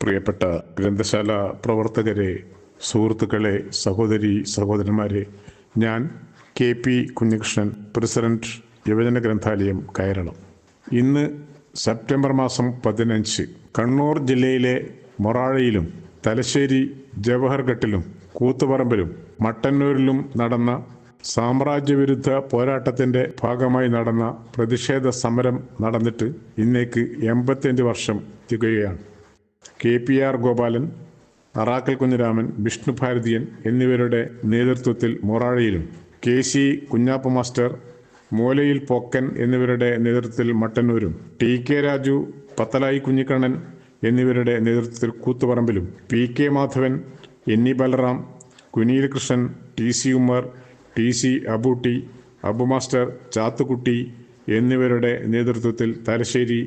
പ്രിയപ്പെട്ട ഗ്രന്ഥശാല പ്രവർത്തകരെ, സുഹൃത്തുക്കളെ, സഹോദരന്മാരെ, ഞാൻ KP കുഞ്ഞികൃഷ്ണൻ, പ്രസിഡന്റ്, യുവജന ഗ്രന്ഥാലയം, കേരളം. ഇന്ന് സെപ്റ്റംബർ മാസം 15 കണ്ണൂർ ജില്ലയിലെ മൊറാഴയിലും തലശ്ശേരി ജവഹർഘട്ടിലും കൂത്തുപറമ്പിലും മട്ടന്നൂരിലും നടന്ന സാമ്രാജ്യവിരുദ്ധ പോരാട്ടത്തിൻ്റെ ഭാഗമായി നടന്ന പ്രതിഷേധ സമരം നടന്നിട്ട് ഇന്നേക്ക് 85 വർഷം തികയുകയാണ്. KPR ഗോപാലൻ, അറാക്കൽ കുഞ്ഞിരാമൻ, വിഷ്ണു ഭാരതിയൻ എന്നിവരുടെ നേതൃത്വത്തിൽ മൊറാഴയിലും KC കുഞ്ഞാപ്പ മാസ്റ്റർ, മൂലയിൽ പോക്കൻ എന്നിവരുടെ നേതൃത്വത്തിൽ മട്ടന്നൂരും TK രാജു, പത്തലായി കുഞ്ഞിക്കണ്ണൻ എന്നിവരുടെ നേതൃത്വത്തിൽ കൂത്തുപറമ്പിലും PK Madhavan, NE Balaram, Kuniyil Krishnan, TC Ummer, TC Abootty, Abu master, Chathukutty എന്നിവരുടെ നേതൃത്വത്തിൽ തലശ്ശേരി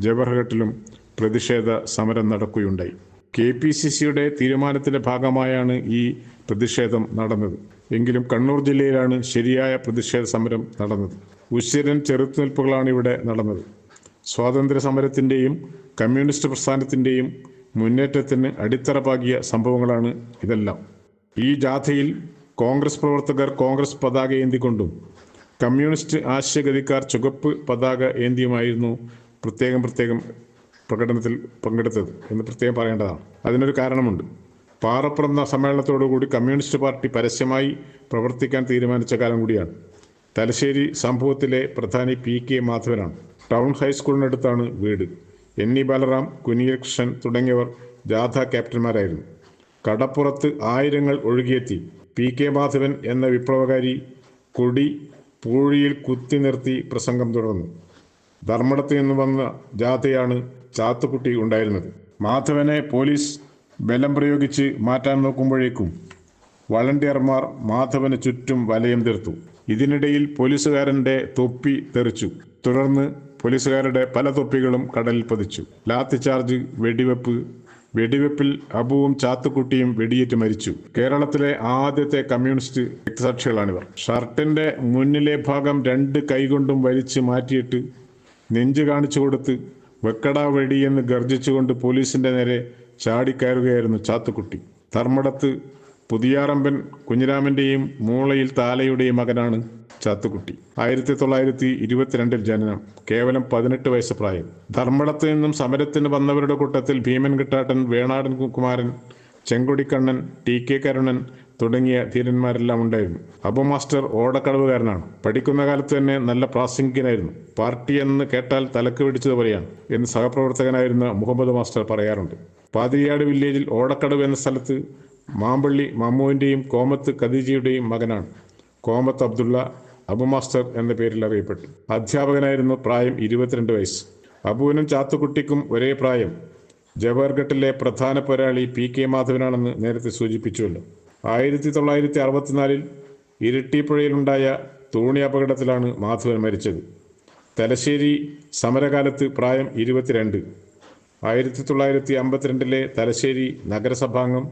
ജവഹർഘട്ടിലും പ്രതിഷേധ സമരം നടക്കുകയുണ്ടായി. KPCCയുടെ തീരുമാനത്തിൻ്റെ ഭാഗമായാണ് ഈ പ്രതിഷേധം നടന്നത്. എങ്കിലും കണ്ണൂർ ജില്ലയിലാണ് ശരിയായ പ്രതിഷേധ സമരം നടന്നത്. ഉശിരൻ ചെറുത്തുനിൽപ്പുകളാണ് ഇവിടെ നടന്നത്. സ്വാതന്ത്ര്യ സമരത്തിൻ്റെയും കമ്മ്യൂണിസ്റ്റ് പ്രസ്ഥാനത്തിൻ്റെയും മുന്നേറ്റത്തിന് അടിത്തറ പാകിയ സംഭവങ്ങളാണ് ഇതെല്ലാം. ഈ ജാഥയിൽ കോൺഗ്രസ് പ്രവർത്തകർ കോൺഗ്രസ് പതാക ഏന്തിക്കൊണ്ടും കമ്മ്യൂണിസ്റ്റ് ആശയഗതിക്കാർ ചുവപ്പ് പതാക ഏന്തിയുമായിരുന്നു പ്രത്യേകം പ്രകടനത്തിൽ പങ്കെടുത്തത് എന്ന് പ്രത്യേകം പറയേണ്ടതാണ്. അതിനൊരു കാരണമുണ്ട്. പാറപ്പുറം സമ്മേളനത്തോടുകൂടി കമ്മ്യൂണിസ്റ്റ് പാർട്ടി പരസ്യമായി പ്രവർത്തിക്കാൻ തീരുമാനിച്ച കാലം കൂടിയാണ്. തലശ്ശേരി സംഭവത്തിലെ പ്രധാനി PK മാധവനാണ്. ടൗൺ ഹൈസ്കൂളിനടുത്താണ് വീട്. NE ബലറാം, കുനിയിൽ കൃഷ്ണൻ തുടങ്ങിയവർ ജാഥ ക്യാപ്റ്റന്മാരായിരുന്നു. കടപ്പുറത്ത് ആയിരങ്ങൾ ഒഴുകിയെത്തി. PK മാധവൻ എന്ന വിപ്ലവകാരി കൊടി പൂഴിയിൽ കുത്തി നിർത്തി പ്രസംഗം തുടർന്നു. ധർമ്മടത്ത് നിന്ന് വന്ന ജാഥയാണ് ചാത്തുക്കുട്ടി ഉണ്ടായിരുന്നത്. മാധവനെ പോലീസ് ബലം പ്രയോഗിച്ച് മാറ്റാൻ നോക്കുമ്പോഴേക്കും വളണ്ടിയർമാർ മാധവന് ചുറ്റും വലയം തീർത്തു. ഇതിനിടയിൽ പോലീസുകാരൻ്റെ തൊപ്പി തെറിച്ചു. തുടർന്ന് പോലീസുകാരുടെ പല തൊപ്പികളും കടലിൽ പതിച്ചു. ലാത്തി ചാർജ്, വെടിവെപ്പിൽ അബുവും ചാത്തുക്കുട്ടിയും വെടിയേറ്റ് മരിച്ചു. കേരളത്തിലെ ആദ്യത്തെ കമ്മ്യൂണിസ്റ്റ് രക്തസാക്ഷികളാണിവർ. ഷർട്ടിൻ്റെ മുന്നിലെ ഭാഗം 2 കൈകൊണ്ടും വലിച്ചു മാറ്റിയിട്ട് നെഞ്ച് കാണിച്ചു കൊടുത്ത് വെക്കടാ വെടിയെന്ന് ഗർജിച്ചുകൊണ്ട് പോലീസിൻ്റെ നേരെ ചാടിക്കയറുകയായിരുന്നു ചാത്തുക്കുട്ടി. ധർമ്മടത്ത് പുതിയാറമ്പൻ കുഞ്ഞിരാമൻ്റെയും മൂളയിൽ താലയുടെയും മകനാണ് ചാത്തുക്കുട്ടി. 1922 ജനനം. കേവലം 18 വയസ്സ് പ്രായം. ധർമ്മടത്ത് നിന്നും സമരത്തിന് വന്നവരുടെ കൂട്ടത്തിൽ ഭീമൻ കിട്ടാട്ടൻ, വേണാടൻ കുമാരൻ, ചെങ്കൊടിക്കണ്ണൻ, TK കരുണൻ തുടങ്ങിയ ധീരന്മാരെല്ലാം ഉണ്ടായിരുന്നു. അബു മാസ്റ്റർ ഓടക്കടവുകാരനാണ്. പഠിക്കുന്ന കാലത്ത് തന്നെ നല്ല പ്രാസംഗികനായിരുന്നു. പാർട്ടി എന്ന് കേട്ടാൽ തലക്ക് പിടിച്ചതുപോലെയാണ് എന്ന് സഹപ്രവർത്തകനായിരുന്ന മുഹമ്മദ് മാസ്റ്റർ പറയാറുണ്ട്. പാതിരിയാട് വില്ലേജിൽ ഓടക്കടവ് എന്ന സ്ഥലത്ത് മാമ്പള്ളി മമ്മുവിൻ്റെയും കോമത്ത് ഖദീജയുടെയും മകനാണ്. കോമത്ത് അബ്ദുള്ള അബു മാസ്റ്റർ എന്ന പേരിൽ അറിയപ്പെട്ടു. അധ്യാപകനായിരുന്നു. പ്രായം 22 വയസ്സ്. അബുവിനും ചാത്തുക്കുട്ടിക്കും ഒരേ പ്രായം. ജവഹർഘട്ടിലെ പ്രധാന പോരാളി PK മാധവനാണെന്ന് നേരത്തെ സൂചിപ്പിച്ചുവല്ലോ. 1964 ഇരിട്ടിപ്പുഴയിലുണ്ടായ തോണി അപകടത്തിലാണ് മാധവൻ മരിച്ചത്. തലശ്ശേരി സമരകാലത്ത് പ്രായം 22. 1952 തലശ്ശേരി നഗരസഭാംഗം,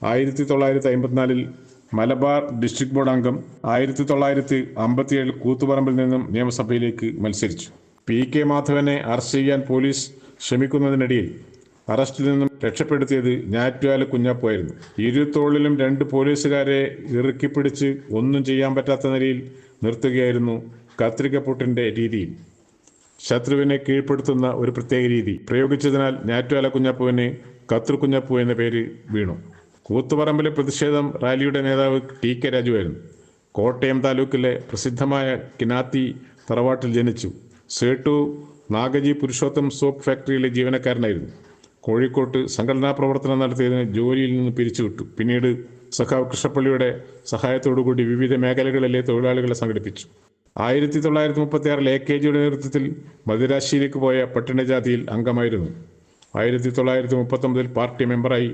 1954 മലബാർ ഡിസ്ട്രിക്ട് ബോർഡ് അംഗം, 1957 കൂത്തുപറമ്പിൽ നിന്നും നിയമസഭയിലേക്ക് മത്സരിച്ചു. PK മാധവനെ അറസ്റ്റ് ചെയ്യാൻ പോലീസ് ശ്രമിക്കുന്നതിനിടയിൽ അറസ്റ്റിൽ നിന്നും രക്ഷപ്പെടുത്തിയത് ഞാറ്റുവാല കുഞ്ഞാപ്പുവായിരുന്നു. ഇരുത്തോളിലും 2 പോലീസുകാരെ ഇറുക്കിപ്പിടിച്ച് ഒന്നും ചെയ്യാൻ പറ്റാത്ത നിലയിൽ നിർത്തുകയായിരുന്നു കത്രികപ്പൊട്ടിൻ്റെ രീതിയിൽ. ശത്രുവിനെ കീഴ്പ്പെടുത്തുന്ന ഒരു പ്രത്യേക രീതി പ്രയോഗിച്ചതിനാൽ ഞാറ്റുവാല കുഞ്ഞാപ്പുവിന് കത്രു കുഞ്ഞാപ്പു എന്ന പേര് വീണു. കൂത്തുപറമ്പിലെ പ്രതിഷേധം റാലിയുടെ നേതാവ് TK രാജുവായിരുന്നു. കോട്ടയം താലൂക്കിലെ പ്രസിദ്ധമായ കിനാത്തി തറവാട്ടിൽ ജനിച്ചു. സേട്ടു നാഗജി പുരുഷോത്തം സോപ്പ് ഫാക്ടറിയിലെ ജീവനക്കാരനായിരുന്നു. കോഴിക്കോട്ട് സംഘടനാ പ്രവർത്തനം നടത്തിയതിന് ജോലിയിൽ നിന്ന് പിരിച്ചുവിട്ടു. പിന്നീട് സഖാവ് കൃഷ്ണപ്പള്ളിയുടെ സഹായത്തോടുകൂടി വിവിധ മേഖലകളിലെ തൊഴിലാളികളെ സംഘടിപ്പിച്ചു. 1936 AKജിയുടെ നേതൃത്വത്തിൽ മദിരാശിയിലേക്ക് പോയ പട്ടിണജാതിയിൽ അംഗമായിരുന്നു. 1939 പാർട്ടി മെമ്പറായി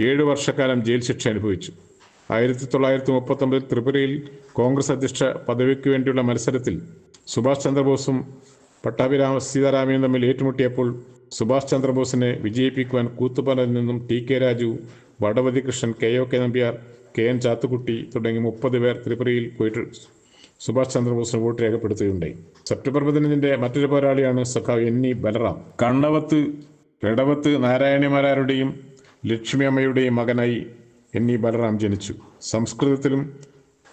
7 വർഷക്കാലം ജയിൽ ശിക്ഷ അനുഭവിച്ചു. 1939 ത്രിപുരയിൽ കോൺഗ്രസ് അധ്യക്ഷ പദവിക്ക് വേണ്ടിയുള്ള മത്സരത്തിൽ സുഭാഷ് ചന്ദ്രബോസും പട്ടാഭി സീതാരാമയ്യയും തമ്മിൽ ഏറ്റുമുട്ടിയപ്പോൾ സുഭാഷ് ചന്ദ്രബോസിനെ വിജയിപ്പിക്കുവാൻ കൂത്തുപറമ്പിൽ നിന്നും TK Raju, വടവതി Krishnan, KOK Nambiar, KN Chathukutty തുടങ്ങി 30 പേർ ത്രിപുരയിൽ പോയിട്ട് സുഭാഷ് ചന്ദ്രബോസിന് വോട്ട് രേഖപ്പെടുത്തുകയുണ്ടായി. സെപ്റ്റംബർ 15 മറ്റൊരു പോരാളിയാണ് സഖാവ് NE ബലറാം. കണ്ണവത്ത് എടവത്ത് നാരായണിമാരാരുടെയും ലക്ഷ്മി അമ്മയുടെയും മകനായി NE ബലറാം ജനിച്ചു. സംസ്കൃതത്തിലും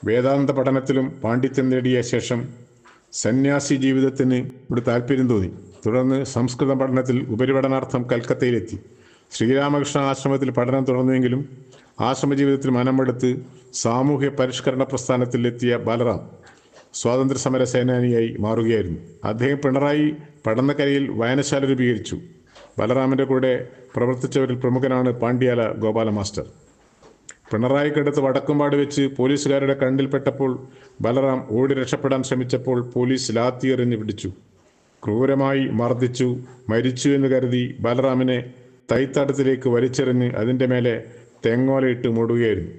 വേദാന്ത പഠനത്തിലും പാണ്ഡിത്യം നേടിയ ശേഷം സന്യാസി ജീവിതത്തിന് ഒരു താല്പര്യം തോന്നി. തുടർന്ന് സംസ്കൃത പഠനത്തിൽ ഉപരിപഠനാർത്ഥം കൽക്കത്തയിലെത്തി. ശ്രീരാമകൃഷ്ണ ആശ്രമത്തിൽ പഠനം തുടർന്നുവെങ്കിലും ആശ്രമ ജീവിതത്തിൽ മനമെടുത്ത് സാമൂഹ്യ പരിഷ്കരണ പ്രസ്ഥാനത്തിൽ എത്തിയ ബലറാം സ്വാതന്ത്ര്യ സമര സേനാനിയായി മാറുകയായിരുന്നു. അദ്ദേഹം പിണറായി പഠനക്കരയിൽ വായനശാല രൂപീകരിച്ചു. ബലറാമിൻ്റെ കൂടെ പ്രവർത്തിച്ചവരിൽ പ്രമുഖനാണ് പാണ്ഡ്യാല ഗോപാല മാസ്റ്റർ. പിണറായിക്കടുത്ത് വടക്കുംപാട് വെച്ച് പോലീസുകാരുടെ കണ്ണിൽപ്പെട്ടപ്പോൾ ബലറാം ഓടി രക്ഷപ്പെടാൻ ശ്രമിച്ചപ്പോൾ പോലീസ് ലാത്തി എറിഞ്ഞ് പിടിച്ചു. ക്രൂരമായി മർദ്ദിച്ചു. മരിച്ചു എന്ന് കരുതി ബലറാമിനെ തൈത്തടത്തിലേക്ക് വലിച്ചെറിഞ്ഞ് അതിൻ്റെ മേലെ തെങ്ങോലയിട്ട് മൂടുകയായിരുന്നു.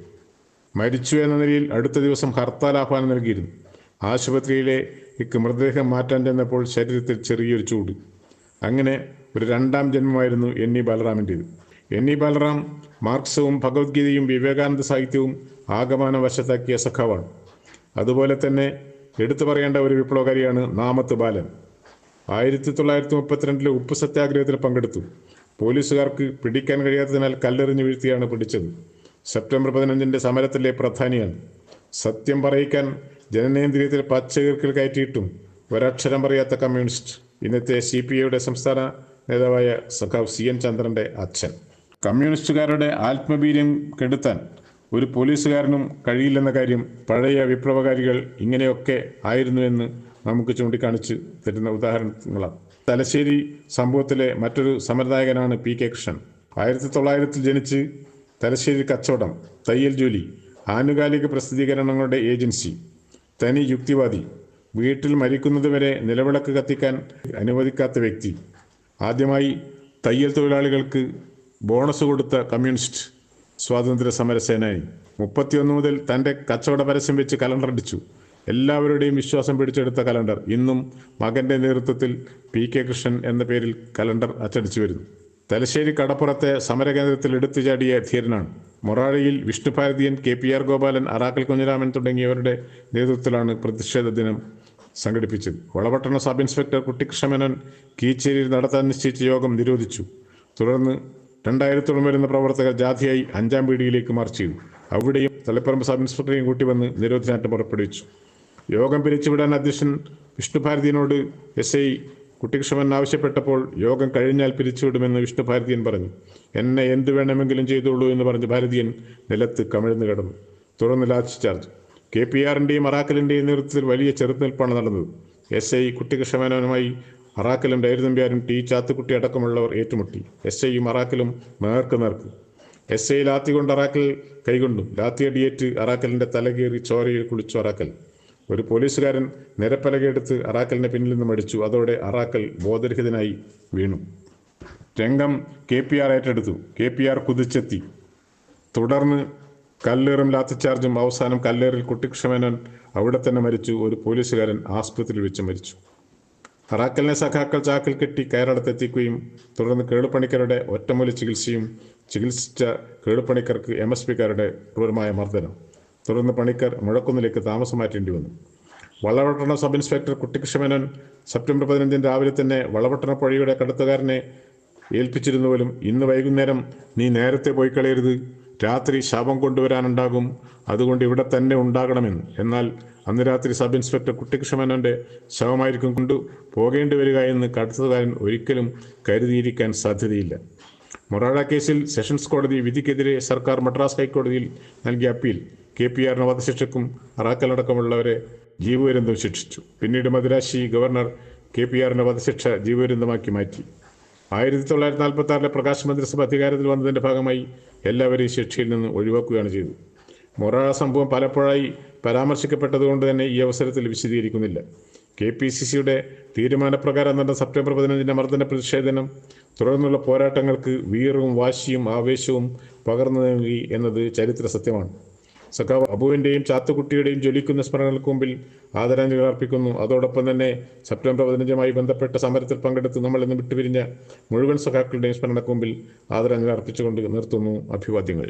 മരിച്ചു എന്ന നിലയിൽ അടുത്ത ദിവസം ഹർത്താൽ ആഹ്വാനം നൽകിയിരുന്നു. ആശുപത്രിയിലേക്ക് മൃതദേഹം മാറ്റാൻ ചെന്നപ്പോൾ ശരീരത്തിൽ ചെറിയൊരു ചൂട്. അങ്ങനെ ഒരു രണ്ടാം ജന്മമായിരുന്നു NE ബലറാമിൻ്റേത്. NE ബലറാം മാർക്സവും ഭഗവത്ഗീതയും വിവേകാനന്ദ സാഹിത്യവും ആഗമനം വശത്താക്കിയ സഖാവാണ്. അതുപോലെ തന്നെ എടുത്തു പറയേണ്ട ഒരു വിപ്ലവകാരിയാണ് നാമത്ത് ബാലൻ. 1932 ഉപ്പ് സത്യാഗ്രഹത്തിൽ പങ്കെടുത്തു. പോലീസുകാർക്ക് പിടിക്കാൻ കഴിയാത്തതിനാൽ കല്ലെറിഞ്ഞു വീഴ്ത്തിയാണ് പിടിച്ചത്. സെപ്റ്റംബർ 15 സമരത്തിലെ പ്രധാനിയാണ്. സത്യം പറയിക്കാൻ ജനനേന്ദ്രിയത്തിൽ പച്ചകീർക്കിൽ കയറ്റിയിട്ടും ഒരക്ഷരം പറയാത്ത കമ്മ്യൂണിസ്റ്റ്. ഇന്നത്തെ CPIയുടെ സംസ്ഥാന നേതാവായ സഖാവ് CN ചന്ദ്രൻ്റെ അച്ഛൻ. കമ്മ്യൂണിസ്റ്റുകാരുടെ ആത്മവീര്യം കെടുത്താൻ ഒരു പോലീസുകാരനും കഴിയില്ലെന്ന കാര്യം പഴയ വിപ്ലവകാരികൾ ഇങ്ങനെയൊക്കെ ആയിരുന്നുവെന്ന് നമുക്ക് ചൂണ്ടിക്കാണിച്ച് തരുന്ന ഉദാഹരണങ്ങളാണ്. തലശ്ശേരി സംഭവത്തിലെ മറ്റൊരു സമരനായകനാണ് PK കൃഷ്ണൻ. 1900 ജനിച്ച് തലശ്ശേരി കച്ചവടം, തയ്യൽ ജോലി, ആനുകാലിക പ്രസിദ്ധീകരണങ്ങളുടെ ഏജൻസി, തനി യുക്തിവാദി, വീട്ടിൽ മരിക്കുന്നതുവരെ നിലവിളക്ക് കത്തിക്കാൻ അനുവദിക്കാത്ത വ്യക്തി, ആദ്യമായി തയ്യൽ തൊഴിലാളികൾക്ക് ബോണസ് കൊടുത്ത കമ്മ്യൂണിസ്റ്റ്, സ്വാതന്ത്ര്യ സമര സേനാനി. 31 മുതൽ തൻ്റെ കച്ചവട പരസ്യം വെച്ച് കലണ്ടർ അടിച്ചു. എല്ലാവരുടെയും വിശ്വാസം പിടിച്ചെടുത്ത കലണ്ടർ ഇന്നും മകൻ്റെ നേതൃത്വത്തിൽ PK കൃഷ്ണൻ എന്ന പേരിൽ കലണ്ടർ അച്ചടിച്ചു വരുന്നു. തലശ്ശേരി കടപ്പുറത്തെ സമരകേന്ദ്രത്തിൽ എടുത്തു ചാടിയ ധീരനാണ്. മൊറാഴിയിൽ വിഷ്ണുഭാരതിയൻ, KPR ഗോപാലൻ, അറാക്കൽ കുഞ്ഞിരാമൻ തുടങ്ങിയവരുടെ നേതൃത്വത്തിലാണ് പ്രതിഷേധ ദിനം സംഘടിപ്പിച്ചത്. വളപട്ടണ സബ് ഇൻസ്പെക്ടർ കുട്ടിക്കൃഷ്ണമേനോൻ കീച്ചേരിയിൽ നടത്താൻ നിശ്ചയിച്ച യോഗം നിരോധിച്ചു. തുടർന്ന് 2000 വരുന്ന പ്രവർത്തകർ ജാഥയായി 5-ാം പീടികയിലേക്ക് മാർച്ച് ചെയ്തു. അവിടെയും തളിപ്പറമ്പ് സബ് ഇൻസ്പെക്ടറെയും കൂട്ടി വന്ന് നിരോധനാജ്ഞ പുറപ്പെടുവിച്ചു. യോഗം പിരിച്ചുവിടാൻ അധ്യക്ഷൻ വിഷ്ണുഭാരതിയനോട് SI കുട്ടിക്കൃഷ്ണൻ ആവശ്യപ്പെട്ടപ്പോൾ യോഗം കഴിഞ്ഞാൽ പിരിച്ചുവിടുമെന്ന് വിഷ്ണുഭാരതിയൻ പറഞ്ഞു. എന്നെ എന്ത് വേണമെങ്കിലും ചെയ്തോളൂ എന്ന് പറഞ്ഞ് ഭാരതിയൻ നിലത്ത് കമിഴ്ന്നു കിടന്നു. തുടർന്ന് ലാത്തി ചാർജ്. KPRൻ്റെയും അറാക്കലിൻ്റെയും നേതൃത്വത്തിൽ വലിയ ചെറുത്തുനിൽപ്പാണ് നടന്നത്. SI കുട്ടിക്കൃഷ്ണമേനോനുമായി അറാക്കലും ഡയരുതമ്പ്യാരും T ചാത്തുക്കുട്ടി അടക്കമുള്ളവർ ഏറ്റുമുട്ടി. SIയും അറാക്കലും നേർക്ക്. SI ലാത്തി കൊണ്ട് അറാക്കൽ കൈകൊണ്ടു. ലാത്തിയടിയേറ്റ് അറാക്കലിൻ്റെ തലകീറി ചോരയിൽ കുളിച്ചു അറാക്കൽ. ഒരു പോലീസുകാരൻ നിരപ്പലകയെടുത്ത് അറാക്കലിൻ്റെ പിന്നിൽ നിന്നും അടിച്ചു. അതോടെ അറാക്കൽ ബോധരഹിതനായി വീണു. രംഗം KPR ഏറ്റെടുത്തു. KPR കുതിച്ചെത്തി. തുടർന്ന് കല്ലേറും ലാത്തിച്ചാർജും. അവസാനം കല്ലേറിൽ കുട്ടിക്കൃഷ്ണമേനോൻ അവിടെ തന്നെ മരിച്ചു. ഒരു പോലീസുകാരൻ ആസ്പത്രിയിൽ വെച്ച് മരിച്ചു. അറാക്കലിനെ സഖാക്കൾ ചാക്കിൽ കെട്ടി കയറടത്തെത്തിക്കുകയും തുടർന്ന് കേടുപണിക്കരുടെ ഒറ്റമൂലി ചികിത്സിച്ച കേടുപണിക്കർക്ക് MSPക്കാരുടെ ക്രൂരമായ മർദ്ദനം. തുടർന്ന് പണിക്കർ മുഴക്കുന്നിലേക്ക് താമസം മാറ്റേണ്ടി വന്നു. വളപട്ടണ സബ് ഇൻസ്പെക്ടർ കുട്ടിക്കൃഷ്ണമേനോൻ സെപ്റ്റംബർ 15 രാവിലെ തന്നെ വളപട്ടണ പുഴയുടെ കടത്തുകാരനെ ഏൽപ്പിച്ചിരുന്നുവെങ്കിലും ഇന്ന് വൈകുന്നേരം നീ നേരത്തെ പോയി കളയരുത്, രാത്രി ശവം കൊണ്ടുവരാനുണ്ടാകും, അതുകൊണ്ട് ഇവിടെ തന്നെ ഉണ്ടാകണമെന്ന്. എന്നാൽ അന്ന് രാത്രി സബ് ഇൻസ്പെക്ടർ കുട്ടിക്കൃഷ്ണമേനോൻ്റെ ശവമായിരിക്കും കൊണ്ടു പോകേണ്ടി വരിക എന്ന് കടത്തുകാരൻ ഒരിക്കലും കരുതിയിരിക്കാൻ സാധ്യതയില്ല. മൊറാഴ കേസിൽ സെഷൻസ് കോടതി വിധിക്കെതിരെ സർക്കാർ മദ്രാസ് ഹൈക്കോടതിയിൽ നൽകിയ അപ്പീൽ KPRന് വധശിക്ഷയ്ക്കും അറാക്കലടക്കമുള്ളവരെ ജീവപര്യന്തം ശിക്ഷിച്ചു. പിന്നീട് മദിരാശി ഗവർണർ KPRന് വധശിക്ഷ ജീവപര്യന്തമാക്കി മാറ്റി. 1946 പ്രകാശ് മന്ത്രിസഭ അധികാരത്തിൽ വന്നതിൻ്റെ ഭാഗമായി എല്ലാവരെയും ശിക്ഷയിൽ നിന്ന് ഒഴിവാക്കുകയാണ് ചെയ്തത്. മൊറാഴ സംഭവം പലപ്പോഴായി പരാമർശിക്കപ്പെട്ടതുകൊണ്ട് തന്നെ ഈ അവസരത്തിൽ വിശദീകരിക്കുന്നില്ല. KPCCയുടെ തീരുമാനപ്രകാരം നടന്ന സെപ്റ്റംബർ 15 മർദ്ദന പ്രതിഷേധനം തുടർന്നുള്ള പോരാട്ടങ്ങൾക്ക് വീറും വാശിയും ആവേശവും പകർന്നു നൽകി എന്നത് ചരിത്ര സത്യമാണ്. സഖാവ് അബുവിൻ്റെയും ചാത്തുക്കുട്ടിയുടെയും ജ്വലിക്കുന്ന സ്മരണകൾക്ക് മുമ്പിൽ ആദരാഞ്ജലികൾ അർപ്പിക്കുന്നു. അതോടൊപ്പം തന്നെ സെപ്റ്റംബർ 15 ബന്ധപ്പെട്ട സമരത്തിൽ പങ്കെടുത്ത് നമ്മൾ ഇന്ന് വിട്ടുപിരിഞ്ഞ മുഴുവൻ സഖാക്കളുടെയും സ്മരണക്ക് മുമ്പിൽ ആദരാഞ്ജലികൾ അർപ്പിച്ചുകൊണ്ട് നിർത്തുന്നു. അഭിവാദ്യങ്ങൾ.